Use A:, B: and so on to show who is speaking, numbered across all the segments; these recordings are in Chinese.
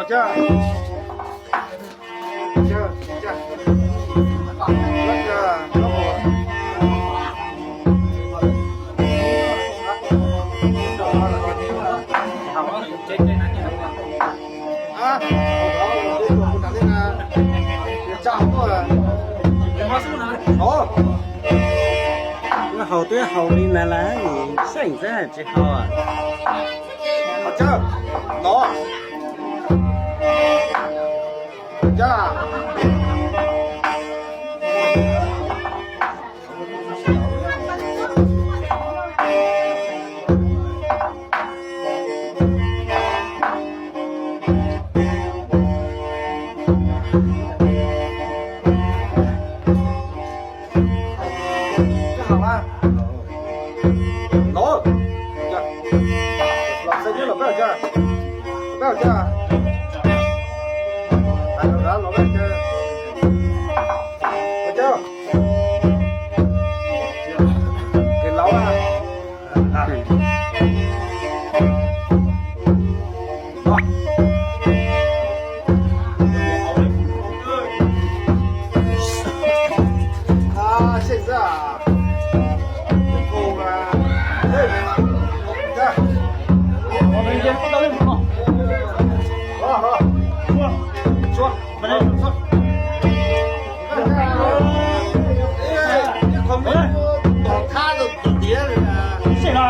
A: chưa? Chưa, chưa. Lắc chưa? Lắc rồi. À,我打那个炸过了。哦。
B: 那好多好的奶奶，你现在最好啊。
A: 好这，喏，这。好了，喏，这，老司机了，不要这，不要这，来，老板这，我这，给老啊，啊，好，啊，现在啊。说，反正说，他的爹了，
B: 谁啦？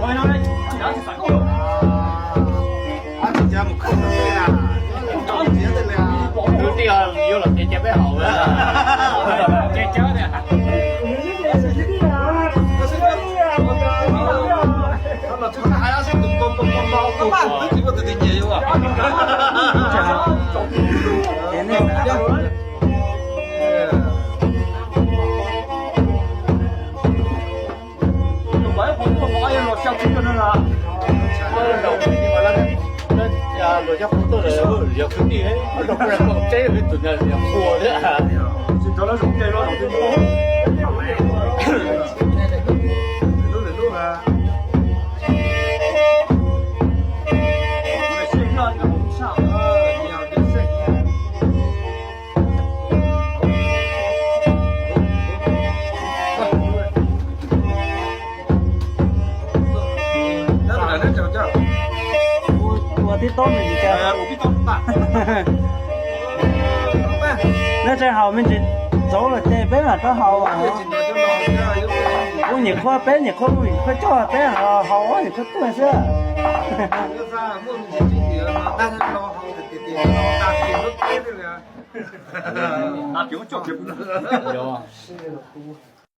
B: 我给他们讲3个了。
A: 啊，这家们可能对呀，当爹的了，
C: 有这样有了别别好了，别讲的。
A: 他还要是包包这个都得也有啊。
B: 天哪！
C: 外婆我发现了小朋友那个，那人家不做了，要肯定，我说不然搞这个炖的要活的，就找了肉这了，
B: 我的刀呢？你家？
A: 我比较大。
B: 那正好我们就走了，这边嘛正好啊。我你可别你可不，你可叫他别啊，好啊，你可多些。
C: 拿给我叫给不能。有啊。